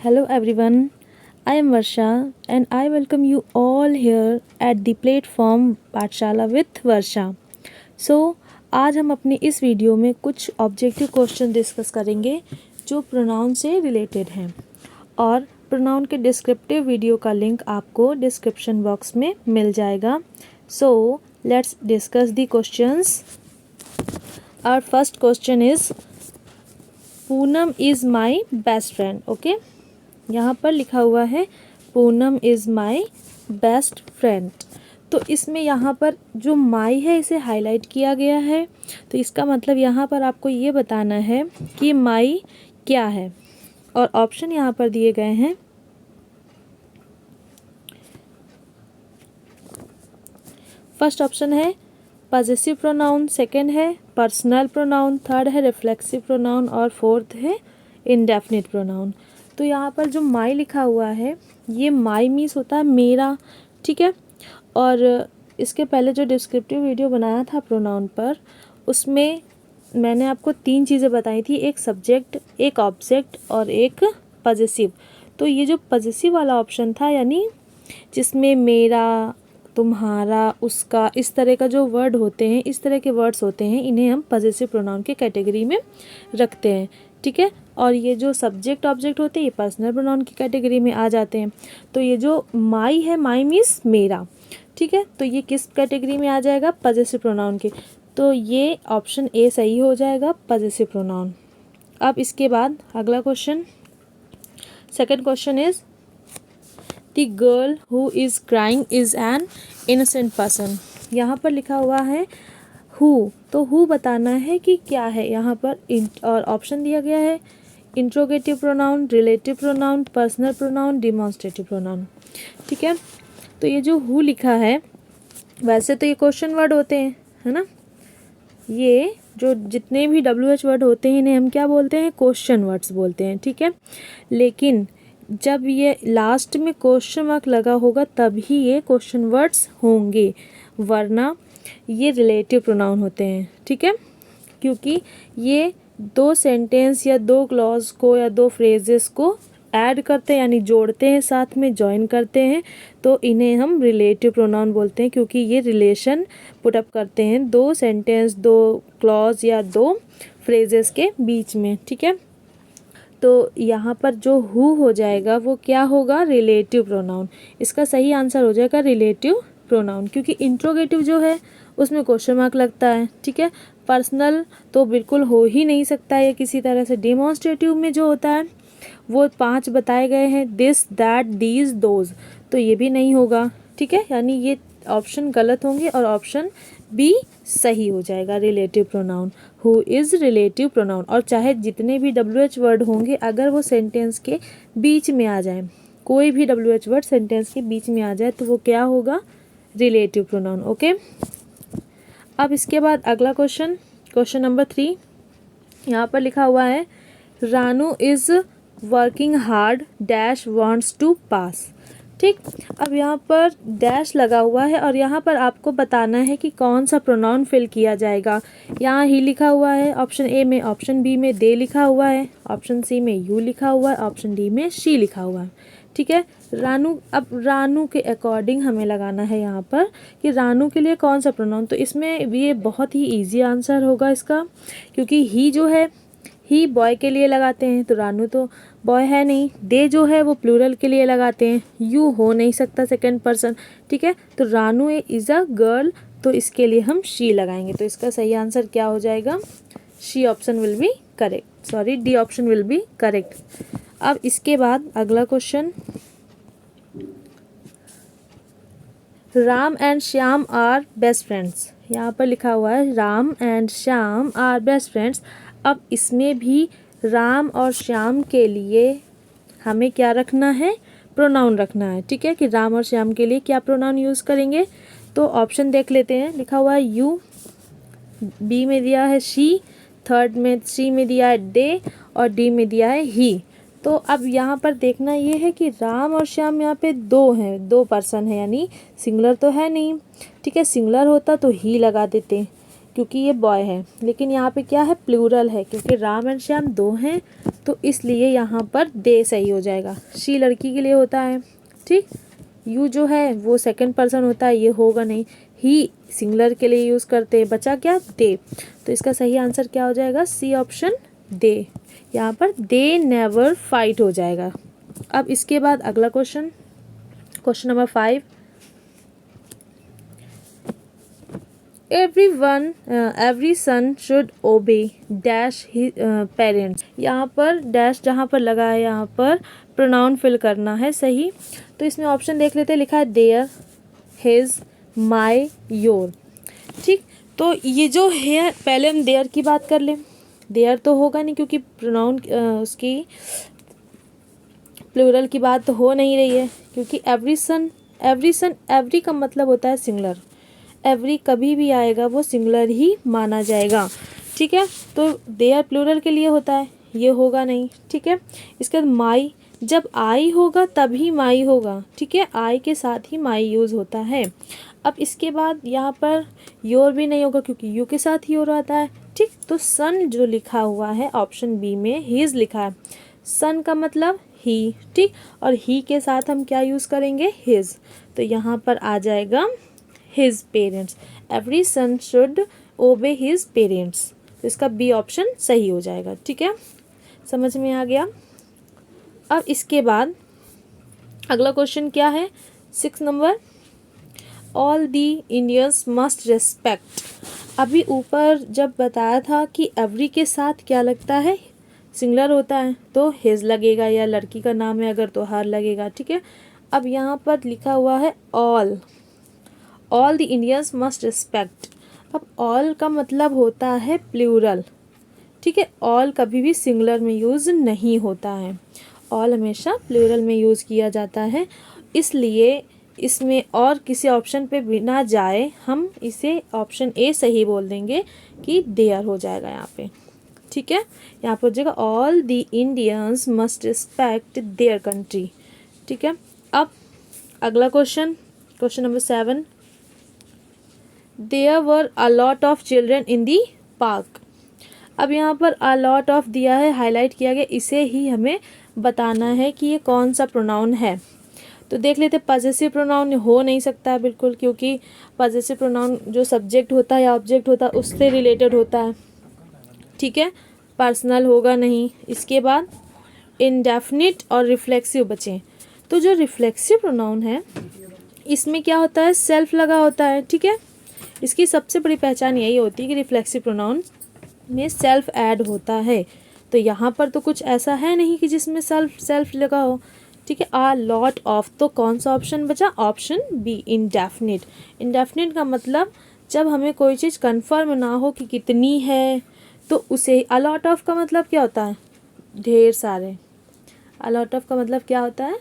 Hello everyone, I am Varsha and I welcome you all here at the platform पाठशाला with वर्षा। आज हम अपनी इस वीडियो में कुछ ऑब्जेक्टिव क्वेश्चन डिस्कस करेंगे जो प्रोनाउन से रिलेटेड हैं और प्रोनाउन के डिस्क्रिप्टिव वीडियो का लिंक आपको डिस्क्रिप्शन बॉक्स में मिल जाएगा। Let's discuss the questions. Our first question is Poonam is my best friend. Okay, यहाँ पर लिखा हुआ है Poonam is my best friend. तो इसमें यहाँ पर जो माई है इसे हाईलाइट किया गया है, तो इसका मतलब यहाँ पर आपको ये बताना है कि माई क्या है। और ऑप्शन यहाँ पर दिए गए हैं। फर्स्ट ऑप्शन है पॉजेसिव प्रोनाउन, सेकंड है पर्सनल प्रोनाउन, थर्ड है रिफ्लेक्सिव प्रोनाउन और फोर्थ है इंडेफिनिट प्रोनाउन। तो यहाँ पर जो माई लिखा हुआ है ये माई मीन्स होता है मेरा, ठीक है। और इसके पहले जो डिस्क्रिप्टिव वीडियो बनाया था प्रोनाउन पर, उसमें मैंने आपको 3 चीज़ें बताई थी, एक सब्जेक्ट, एक ऑब्जेक्ट और एक पॉजेसिव। तो ये जो पॉजेसिव वाला ऑप्शन था, यानी जिसमें मेरा, तुम्हारा, उसका, इस तरह का जो वर्ड होते हैं, इस तरह के वर्ड्स होते हैं, इन्हें हम पॉजेसिव प्रोनाउन के कैटेगरी में रखते हैं, ठीक है। और ये जो सब्जेक्ट ऑब्जेक्ट होते हैं ये पर्सनल प्रोनाउन की कैटेगरी में आ जाते हैं। तो ये जो माई है, माई मीन्स मेरा, ठीक है। तो ये किस कैटेगरी में आ जाएगा? पॉजेसिव प्रोनाउन के। तो ये ऑप्शन ए सही हो जाएगा, पॉजेसिव प्रोनाउन। अब इसके बाद अगला question, second question is the girl who is crying is an innocent person. यहाँ पर लिखा हुआ है हु, तो हु बताना है कि क्या है यहाँ पर। और ऑप्शन दिया गया है interrogative pronoun, relative pronoun, personal pronoun, demonstrative pronoun, ठीक है। तो ये जो हु लिखा है, वैसे तो ये क्वेश्चन वर्ड होते हैं, है ना। ये जो जितने भी WH वर्ड होते हैं इन्हें हम क्या बोलते हैं? क्वेश्चन वर्ड्स बोलते हैं, ठीक है। लेकिन जब ये लास्ट में क्वेश्चन मार्क लगा होगा तभी ये क्वेश्चन वर्ड्स होंगे, वरना ये रिलेटिव प्रोनाउन होते हैं, ठीक है। क्योंकि ये 2 सेंटेंस या 2 क्लॉज को या 2 फ्रेजेस को ऐड करते हैं, यानी जोड़ते हैं, साथ में जॉइन करते हैं, तो इन्हें हम रिलेटिव प्रोनाउन बोलते हैं। क्योंकि ये रिलेशन पुट अप करते हैं 2 सेंटेंस, 2 क्लॉज या 2 फ्रेजेस के बीच में, ठीक है। तो यहाँ पर जो हु हो जाएगा वो क्या होगा? Relative pronoun. इसका सही आंसर हो जाएगा रिलेटिव प्रोनाउन, क्योंकि इंट्रोगेटिव जो है उसमें क्वेश्चन मार्क लगता है, ठीक है। पर्सनल तो बिल्कुल हो ही नहीं सकता है किसी तरह से। डिमॉन्स्ट्रेटिव में जो होता है वो 5 बताए गए हैं, दिस, दैट, दीज, दोज, तो ये भी नहीं होगा, ठीक है। यानी ये ऑप्शन गलत होंगे और ऑप्शन बी सही हो जाएगा, relative pronoun. Who is relative pronoun. और चाहे जितने भी WH वर्ड होंगे, अगर वो सेंटेंस के बीच में आ जाए, कोई भी WH वर्ड सेंटेंस के बीच में आ जाए, तो वो क्या होगा? Relative pronoun. ओके, अब इसके बाद अगला क्वेश्चन, क्वेश्चन नंबर 3। यहाँ पर लिखा हुआ है Ranu is working hard dash wants to pass, ठीक। अब यहाँ पर डैश लगा हुआ है और यहाँ पर आपको बताना है कि कौन सा प्रोनाउन फिल किया जाएगा। यहाँ ही लिखा हुआ है ऑप्शन ए में, ऑप्शन बी में दे लिखा हुआ है, ऑप्शन सी में यू लिखा हुआ है, ऑप्शन डी में शी लिखा हुआ है, ठीक है। रानू, अब रानू के अकॉर्डिंग हमें लगाना है यहाँ पर कि रानू के लिए कौन सा प्रोनाउन। तो इसमें ये बहुत ही ईजी आंसर होगा इसका, क्योंकि ही जो है ही बॉय के लिए लगाते हैं, तो रानू तो बॉय है नहीं। दे जो है वो प्लूरल के लिए लगाते हैं, यू हो नहीं सकता सेकंड पर्सन, ठीक है। तो रानू इज़ अ गर्ल, तो इसके लिए हम शी लगाएंगे। तो इसका सही आंसर क्या हो जाएगा? C option will be correct, sorry D option will be correct. अब इसके बाद अगला question, Ram and Shyam are best friends. यहाँ पर लिखा हुआ है Ram and Shyam are best friends. अब इसमें भी राम और श्याम के लिए हमें क्या रखना है? प्रोनाउन रखना है, ठीक है। कि राम और श्याम के लिए क्या प्रोनाउन यूज़ करेंगे। तो ऑप्शन देख लेते हैं। लिखा हुआ है यू, बी में दिया है शी, थर्ड में सी में दिया है दे और डी में दिया है ही। तो अब यहाँ पर देखना ये है कि राम और श्याम यहाँ पे 2 हैं, 2 पर्सन है, यानी सिंगुलर तो है नहीं, ठीक है। सिंगुलर होता तो ही लगा देते क्योंकि ये बॉय है, लेकिन यहाँ पे क्या है? प्लूरल है, क्योंकि राम एंड श्याम 2 हैं तो इसलिए यहाँ पर दे सही हो जाएगा। शी लड़की के लिए होता है, ठीक। यू जो है वो सेकंड पर्सन होता है, ये होगा नहीं। ही सिंगुलर के लिए यूज़ करते हैं, बचा क्या, दे। तो इसका सही आंसर क्या हो जाएगा, सी ऑप्शन दे। यहाँ पर दे नेवर फाइट हो जाएगा। अब इसके बाद अगला question, question number 5। Every son should obey dash parents. यहाँ पर डैश जहाँ पर लगा है यहाँ पर प्रोनाउन फिल करना है सही। तो इसमें ऑप्शन देख लेते हैं, लिखा है देयर, हिज, माई, योर, ठीक। तो ये जो है, पहले हम देयर की बात कर लें। देयर तो होगा नहीं क्योंकि प्रोनाउन उसकी प्लूरल की बात तो हो नहीं रही है, क्योंकि एवरी का मतलब होता है सिंगुलर। एवरी कभी भी आएगा वो सिंगुलर ही माना जाएगा, ठीक है। तो देयर प्लूरल के लिए होता है, ये होगा नहीं, ठीक है। इसके बाद माई, जब आई होगा तभी माई होगा, ठीक है। आई के साथ ही माई यूज़ होता है। अब इसके बाद यहाँ पर योर भी नहीं होगा क्योंकि यू के साथ योर आता है, ठीक। तो सन जो लिखा हुआ है ऑप्शन बी में, हीज लिखा है। सन का मतलब ही, ठीक। और ही के साथ हम क्या यूज़ करेंगे, हिज। तो यहाँ पर आ जाएगा his parents. Every son should obey his parents. तो इसका बी ऑप्शन सही हो जाएगा, ठीक है। समझ में आ गया। अब इसके बाद अगला क्वेश्चन क्या है, 6 number. All the Indians must respect. अभी ऊपर जब बताया था कि एवरी के साथ क्या लगता है, सिंगुलर होता है, तो हिज लगेगा, या लड़की का नाम है अगर तो हर लगेगा, ठीक है। अब यहाँ पर लिखा हुआ है all the Indians must respect. अब ऑल का मतलब होता है प्लूरल, ठीक है। ऑल कभी भी सिंगुलर में यूज़ नहीं होता है, ऑल हमेशा प्लूरल में यूज़ किया जाता है। इसलिए इसमें और किसी ऑप्शन पे बिना जाए हम इसे ऑप्शन ए सही बोल देंगे कि देयर हो जाएगा यहाँ पे, ठीक है। यहाँ पर हो जाएगा all the Indians must respect their country, ठीक है। अब अगला question, question number 7। There were a lot of children in the park. अब यहाँ पर अ लॉट ऑफ दिया है, हाईलाइट किया गया, इसे ही हमें बताना है कि ये कौन सा प्रोनाउन है। तो देख लेते, पॉजेसिव प्रोनाउन हो नहीं सकता है बिल्कुल, क्योंकि पॉजेसिव प्रोनाउन जो सब्जेक्ट होता है या ऑब्जेक्ट होता है उससे रिलेटेड होता है, ठीक है। पर्सनल होगा नहीं। इसके बाद इंडेफिनिट और रिफ्लेक्सिव बचे। तो जो रिफ्लेक्सिव प्रोनाउन है इसमें क्या होता है, सेल्फ लगा होता है, ठीक है। इसकी सबसे बड़ी पहचान यही होती है कि रिफ्लेक्सिव प्रोनाउन में सेल्फ ऐड होता है। तो यहाँ पर तो कुछ ऐसा है नहीं कि जिसमें सेल्फ लगा हो, ठीक है। आ लॉट ऑफ, तो कौन सा ऑप्शन बचा, ऑप्शन बी इंडेफिनिट। इंडेफिनिट का मतलब जब हमें कोई चीज़ कंफर्म ना हो कि कितनी है, तो उसे अ लॉट ऑफ का मतलब क्या होता है, ढेर सारे। अ लॉट ऑफ का मतलब क्या होता है,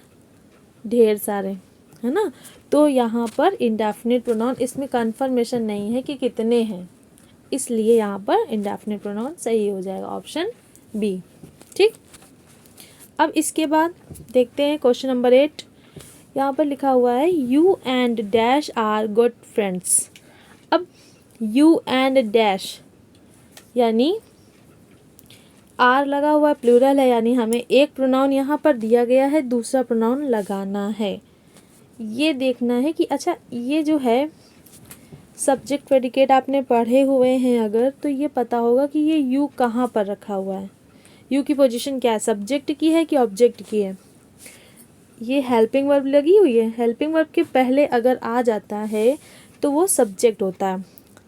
ढेर सारे, है ना। तो यहाँ पर इंडेफिनिट प्रोनाउन, इसमें कंफर्मेशन नहीं है कि कितने हैं, इसलिए यहाँ पर इंडेफिनिट प्रोनाउन सही हो जाएगा, ऑप्शन बी, ठीक। अब इसके बाद देखते हैं क्वेश्चन नंबर 8। यहाँ पर लिखा हुआ है you and dash are good friends. अब यू एंड डैश यानी आर लगा हुआ है, प्लूरल है, यानी हमें एक प्रोनाउन यहाँ पर दिया गया है, दूसरा प्रोनाउन लगाना है। ये देखना है कि अच्छा ये जो है सब्जेक्ट प्रेडिकेट आपने पढ़े हुए हैं अगर, तो ये पता होगा कि ये यू कहाँ पर रखा हुआ है, यू की पोजीशन क्या है, सब्जेक्ट की है कि ऑब्जेक्ट की है। ये हेल्पिंग वर्ब लगी हुई है, हेल्पिंग वर्ब के पहले अगर आ जाता है तो वो सब्जेक्ट होता है,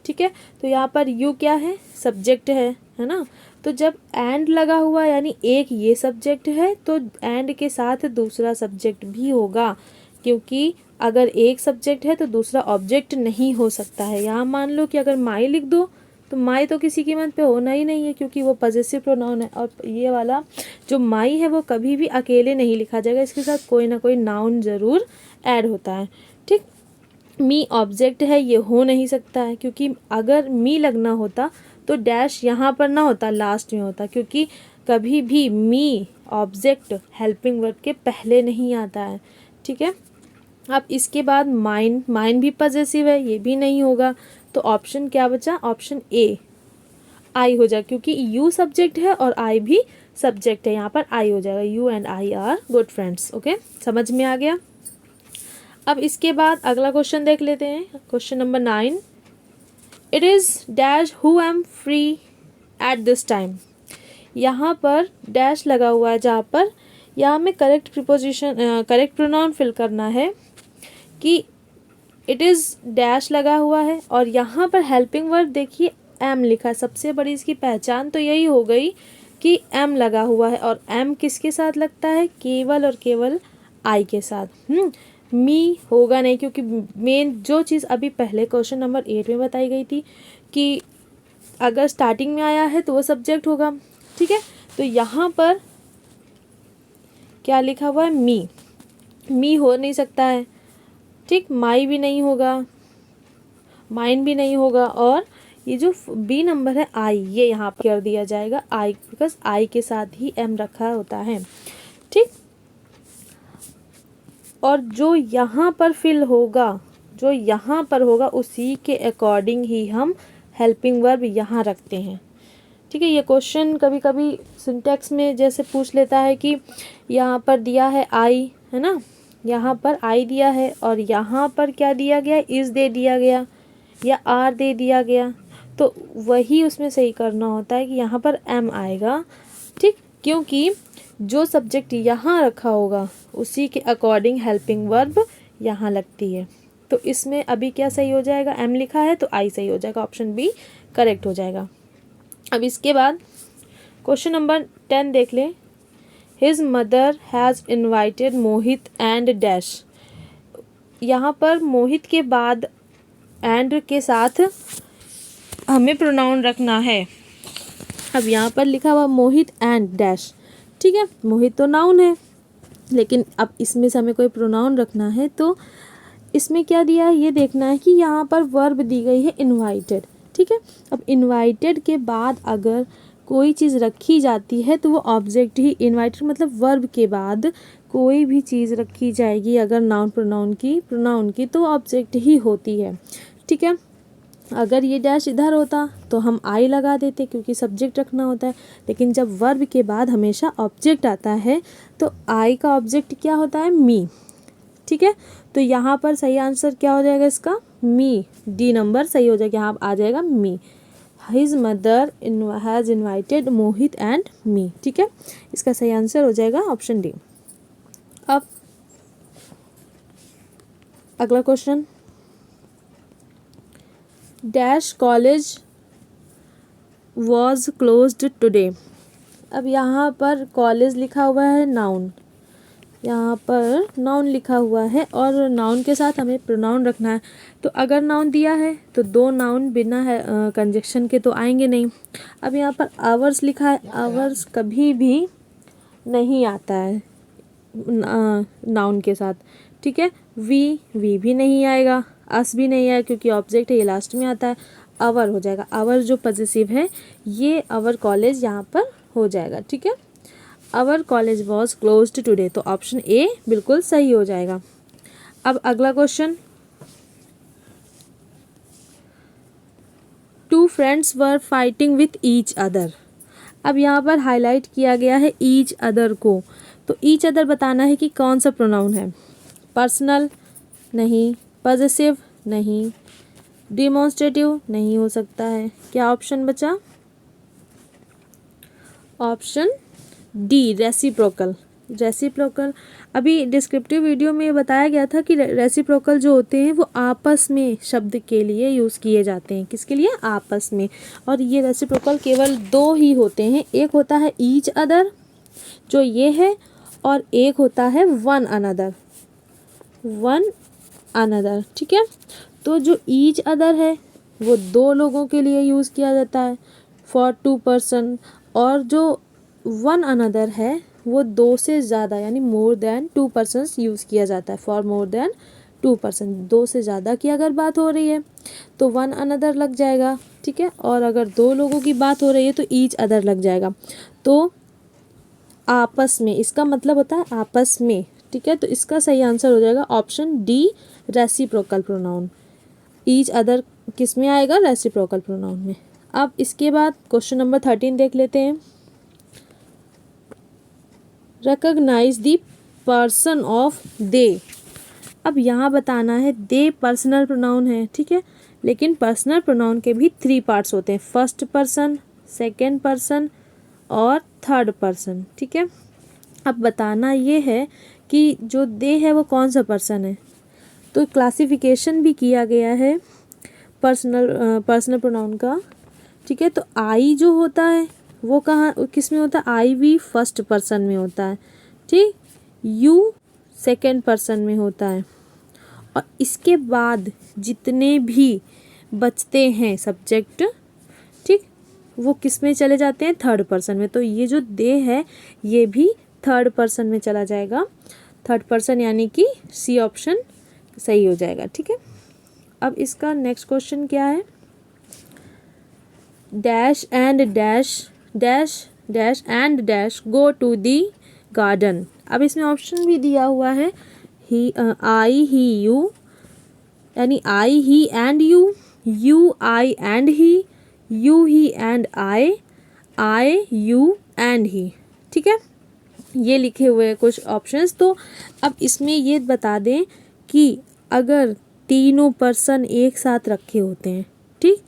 ठीक है। तो यहाँ पर यू क्या है, सब्जेक्ट है ना। तो जब एंड लगा हुआ यानी एक ये सब्जेक्ट है तो एंड के साथ दूसरा सब्जेक्ट भी होगा, क्योंकि अगर एक सब्जेक्ट है तो दूसरा ऑब्जेक्ट नहीं हो सकता है। यहाँ मान लो कि अगर माई लिख दो तो माई तो किसी कीमत पे होना ही नहीं है, क्योंकि वो पॉजेसिव प्रोनाउन है। और ये वाला जो माई है वो कभी भी अकेले नहीं लिखा जाएगा, इसके साथ कोई ना कोई नाउन ज़रूर ऐड होता है, ठीक। मी ऑब्जेक्ट है, ये हो नहीं सकता है, क्योंकि अगर मी लगना होता तो डैश यहाँ पर ना होता, लास्ट में होता, क्योंकि कभी भी मी ऑब्जेक्ट हेल्पिंग वर्ब के पहले नहीं आता है, ठीक है। अब इसके बाद माइन भी पॉजेसिव है, ये भी नहीं होगा। तो ऑप्शन क्या बचा, ऑप्शन ए आई हो जाएगा, क्योंकि यू सब्जेक्ट है और आई भी सब्जेक्ट है, यहाँ पर आई हो जाएगा। You and I R good friends. Okay, समझ में आ गया। अब इसके बाद अगला क्वेश्चन देख लेते हैं, question number 9। It is dash who am free at this time. यहाँ पर डैश लगा हुआ है, जहाँ पर यहाँ हमें correct preposition correct pronoun fill करना है कि इट इज़ डैश लगा हुआ है और यहाँ पर हेल्पिंग वर्ब देखिए एम लिखा है। सबसे बड़ी इसकी पहचान तो यही हो गई कि एम लगा हुआ है, और एम किसके साथ लगता है? केवल और केवल आई के साथ। मी होगा नहीं, क्योंकि मेन जो चीज़ अभी पहले क्वेश्चन नंबर 8 में बताई गई थी कि अगर स्टार्टिंग में आया है तो वो सब्जेक्ट होगा। ठीक है, तो यहाँ पर क्या लिखा हुआ है? मी। मी हो नहीं सकता है, ठीक। माई भी नहीं होगा, माइन भी नहीं होगा, और ये जो बी नंबर है आई, ये यहाँ पर कर दिया जाएगा आई, बिकॉज आई के साथ ही एम रखा होता है। ठीक, और जो यहाँ पर फिल होगा, जो यहाँ पर होगा, उसी के अकॉर्डिंग ही हम हेल्पिंग वर्ब यहाँ रखते हैं। ठीक है, ये क्वेश्चन कभी कभी सिंटैक्स में जैसे पूछ लेता है कि यहाँ पर दिया है आई, है ना, यहाँ पर आई दिया है और यहाँ पर क्या दिया गया? इज़ दे दिया गया या आर दे दिया गया, तो वही उसमें सही करना होता है कि यहाँ पर एम आएगा। ठीक, क्योंकि जो सब्जेक्ट यहाँ रखा होगा उसी के अकॉर्डिंग हेल्पिंग वर्ब यहाँ लगती है। तो इसमें अभी क्या सही हो जाएगा? एम लिखा है तो आई सही हो जाएगा, ऑप्शन बी करेक्ट हो जाएगा। अब इसके बाद क्वेश्चन नंबर 10 देख लें। His mother has invited Mohit and dash. यहाँ पर मोहित के बाद एंड के साथ हमें प्रोनाउन रखना है। अब यहाँ पर लिखा हुआ मोहित एंड डैश, ठीक है, मोहित तो नाउन है, लेकिन अब इसमें से हमें कोई प्रोनाउन रखना है, तो इसमें क्या दिया है ये देखना है कि यहाँ पर वर्ब दी गई है इनवाइटेड। ठीक है, अब इनवाइटेड के बाद अगर कोई चीज़ रखी जाती है तो वो ऑब्जेक्ट ही, इनवाइटेड मतलब वर्ब के बाद कोई भी चीज़ रखी जाएगी अगर नाउन प्रोनाउन की तो ऑब्जेक्ट ही होती है। ठीक है, अगर ये डैश इधर होता तो हम आई लगा देते क्योंकि सब्जेक्ट रखना होता है, लेकिन जब वर्ब के बाद हमेशा ऑब्जेक्ट आता है तो आई का ऑब्जेक्ट क्या होता है? मी। ठीक है, तो यहाँ पर सही आंसर क्या हो जाएगा इसका? मी। डी नंबर सही हो जाएगा, यहाँ आ जाएगा me. His mother has invited Mohit and me. ठीक है, इसका सही आंसर हो जाएगा ऑप्शन डी। अब अगला question, dash college was closed today. अब यहाँ पर कॉलेज लिखा हुआ है नाउन, यहाँ पर नाउन लिखा हुआ है और नाउन के साथ हमें प्रोनाउन रखना है। तो अगर नाउन दिया है तो दो नाउन बिना है कंजक्शन के तो आएंगे नहीं। अब यहाँ पर आवर्स लिखा है, आवर्स कभी भी नहीं आता है नाउन के साथ। ठीक है, वी भी नहीं आएगा, अस भी नहीं आएगा क्योंकि ऑब्जेक्ट है, ये लास्ट में आता है। आवर हो जाएगा, आवर जो पॉजेसिव है ये आवर कॉलेज यहाँ पर हो जाएगा। ठीक है, our college was closed today, तो ऑप्शन ए बिल्कुल सही हो जाएगा। अब अगला question, two friends were fighting with each other. अब यहाँ पर हाईलाइट किया गया है ईच अदर को, तो ईच अदर बताना है कि कौन सा प्रोनाउन है। पर्सनल नहीं, पॉजेसिव नहीं, डिमॉन्स्ट्रेटिव नहीं हो सकता है। क्या ऑप्शन बचा? Option D reciprocal. रेसिप्रोकल अभी डिस्क्रिप्टिव वीडियो में बताया गया था कि रेसिप्रोकल जो होते हैं वो आपस में शब्द के लिए यूज़ किए जाते हैं। किसके लिए? आपस में। और ये रेसिप्रोकल केवल दो ही होते हैं, एक होता है ईच अदर जो ये है, और एक होता है वन अनदर। ठीक है, तो जो ईच अदर है वो दो लोगों के लिए यूज़ किया जाता है, फॉर 2 पर्सन, और जो वन अनदर है वो दो से ज़्यादा यानी मोर देन 2 पर्सन्स यूज़ किया जाता है, फॉर मोर देन 2 पर्सन। दो से ज़्यादा की अगर बात हो रही है तो वन अनदर लग जाएगा। ठीक है, और अगर दो लोगों की बात हो रही है तो ईच अदर लग जाएगा। तो आपस में, इसका मतलब होता है आपस में। ठीक है, तो इसका सही आंसर हो जाएगा option D reciprocal pronoun. Each other किस में आएगा? रेसिप्रोकल प्रोनाउन में। अब इसके बाद क्वेश्चन नंबर 13 देख लेते हैं। रिकॉग्नाइज द पर्सन ऑफ दे। अब यहाँ बताना है दे पर्सनल प्रोनाउन है, ठीक है, लेकिन पर्सनल प्रोनाउन के भी 3 पार्ट्स होते हैं, फर्स्ट पर्सन, सेकेंड पर्सन और थर्ड पर्सन, ठीक है। अब बताना ये है कि जो दे है वो कौन सा पर्सन है। तो क्लासिफिकेशन भी किया गया है पर्सनल प्रोनाउन का, ठीक है। तो आई जो होता है वो कहाँ किस में होता है, आई भी फर्स्ट पर्सन में होता है, ठीक। यू सेकेंड पर्सन में होता है और इसके बाद जितने भी बचते हैं सब्जेक्ट, ठीक, वो किस में चले जाते हैं, थर्ड पर्सन में। तो ये जो दे है ये भी थर्ड पर्सन में चला जाएगा, थर्ड पर्सन, यानी कि सी ऑप्शन सही हो जाएगा, ठीक है। अब इसका नेक्स्ट क्वेश्चन क्या है, dash and dash dash dash and dash go to the garden. अब इसमें ऑप्शन भी दिया हुआ है, ही आई ही यू, यानी I he and you I and he and I you and he, ठीक है। ये लिखे हुए हैं कुछ ऑप्शंस। तो अब इसमें ये बता दें कि अगर तीनों पर्सन एक साथ रखे होते हैं, ठीक,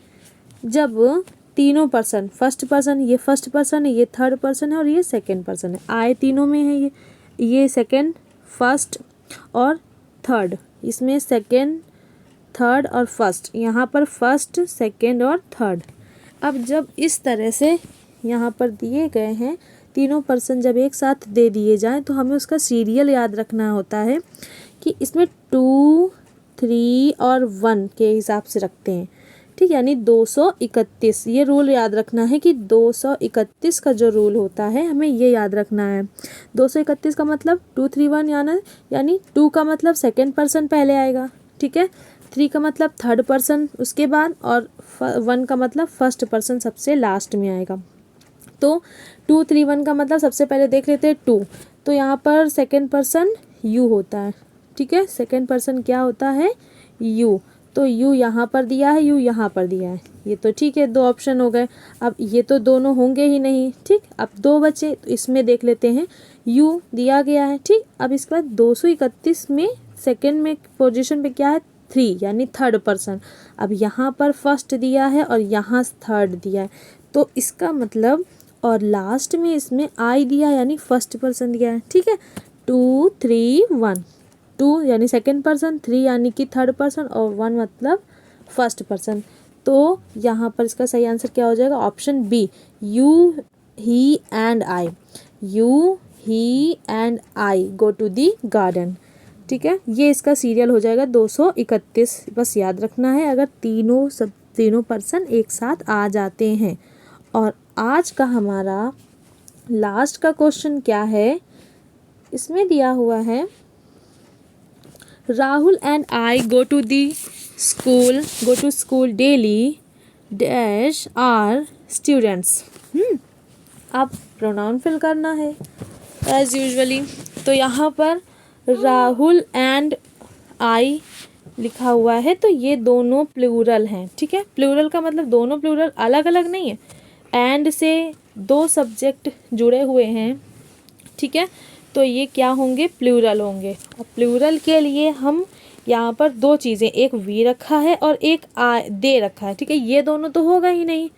जब तीनों पर्सन, फर्स्ट पर्सन, ये फर्स्ट पर्सन है, ये थर्ड पर्सन है और ये सेकंड पर्सन है, आए तीनों में है, ये सेकंड, फर्स्ट और थर्ड, इसमें सेकंड, थर्ड और फर्स्ट, यहाँ पर फर्स्ट, सेकंड और थर्ड। अब जब इस तरह से यहाँ पर दिए गए हैं तीनों पर्सन जब एक साथ दे दिए जाएं तो हमें उसका सीरियल याद रखना होता है कि इसमें 2, 3 और 1 के हिसाब से रखते हैं, ठीक, यानी 231। ये रूल याद रखना है कि 231 का जो रूल होता है हमें ये याद रखना है। 231 का मतलब 2, 3, 1 यानी 2 का मतलब सेकंड पर्सन पहले आएगा, ठीक है, 3 का मतलब थर्ड पर्सन उसके बाद, और 1 का मतलब फर्स्ट पर्सन सबसे लास्ट में आएगा। तो 2, 3, 1 का मतलब सबसे पहले देख लेते हैं 2। तो यहाँ पर सेकंड पर्सन यू होता है, ठीक है, सेकंड पर्सन क्या होता है, यू। तो यू यहाँ पर दिया है, यू यहाँ पर दिया है, ये तो ठीक है, 2 ऑप्शन हो गए। अब ये तो दोनों होंगे ही नहीं, ठीक, अब 2 बचे, तो इसमें देख लेते हैं यू दिया गया है, ठीक। अब इसके बाद 231 में सेकंड में पोजीशन पे क्या है, 3, यानी थर्ड पर्सन। अब यहाँ पर फर्स्ट दिया है और यहाँ थर्ड दिया है, तो इसका मतलब, और लास्ट में इसमें आई दिया यानी फर्स्ट पर्सन दिया है, ठीक है। 2, 3, 1, 2 यानी सेकंड पर्सन, 3 यानी कि थर्ड पर्सन और 1 मतलब फर्स्ट पर्सन। तो यहाँ पर इसका सही आंसर क्या हो जाएगा, option B, you he and I, you he and I go to the garden, ठीक है। ये इसका सीरियल हो जाएगा 231, बस याद रखना है अगर तीनों पर्सन एक साथ आ जाते हैं। और आज का हमारा लास्ट का क्वेश्चन क्या है, इसमें दिया हुआ है, Rahul and I go to school daily dash are students. अब प्रोनाउन फिल करना है एज यूजुअली। तो यहाँ पर राहुल एंड आई लिखा हुआ है, तो ये दोनों प्लूरल हैं, ठीक है। प्लूरल का मतलब दोनों प्लूरल, अलग अलग नहीं है। एंड से 2 सब्जेक्ट जुड़े हुए हैं, ठीक है, तो ये क्या होंगे, प्लूरल होंगे। और प्लूरल के लिए हम यहाँ पर 2 चीज़ें, एक वी रखा है और एक दे रखा है, ठीक है। ये दोनों तो होगा ही नहीं।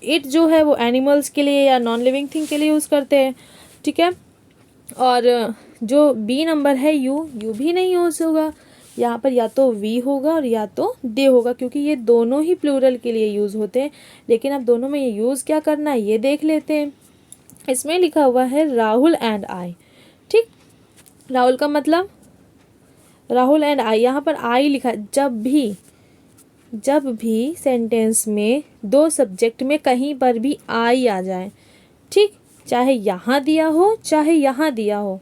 इट जो है वो एनिमल्स के लिए या नॉन लिविंग थिंग के लिए यूज़ करते हैं, ठीक है। और जो बी नंबर है यू भी नहीं यूज़ होगा, यहाँ पर या तो वी होगा और या तो दे होगा, क्योंकि ये दोनों ही प्लूरल के लिए यूज़ होते हैं। लेकिन अब दोनों में ये यूज़ क्या करना है ये देख लेते हैं। इसमें लिखा हुआ है राहुल एंड आई, ठीक। राहुल का मतलब राहुल एंड आई, यहाँ पर आई लिखा है। जब भी सेंटेंस में 2 सब्जेक्ट में कहीं पर भी आई आ जाए, ठीक, चाहे यहाँ दिया हो चाहे यहाँ दिया हो,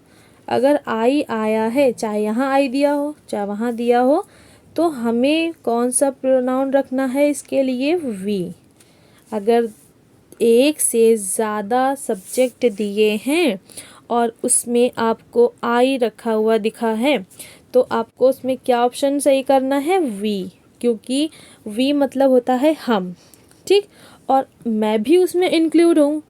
अगर आई आया है, चाहे यहाँ आई दिया हो चाहे वहाँ दिया हो, तो हमें कौन सा प्रोनाउन रखना है इसके लिए, वी। अगर एक से ज़्यादा सब्जेक्ट दिए हैं और उसमें आपको आई रखा हुआ दिखा है, तो आपको उसमें क्या ऑप्शन सही करना है, वी, क्योंकि वी मतलब होता है हम, ठीक। और मैं भी उसमें इंक्लूड हूँ,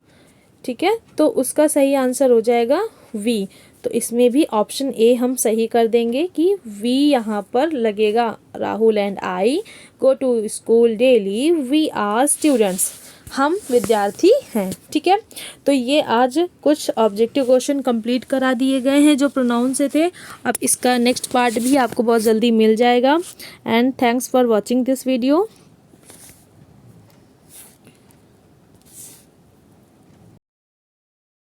ठीक है, तो उसका सही आंसर हो जाएगा वी। तो इसमें भी ऑप्शन ए हम सही कर देंगे कि वी यहाँ पर लगेगा। Rahul and I go to school daily, we are students, हम विद्यार्थी हैं, ठीक है। तो ये आज कुछ ऑब्जेक्टिव क्वेश्चन कंप्लीट करा दिए गए हैं जो प्रोनाउन से थे। अब इसका नेक्स्ट पार्ट भी आपको बहुत जल्दी मिल जाएगा। And thanks for watching this video.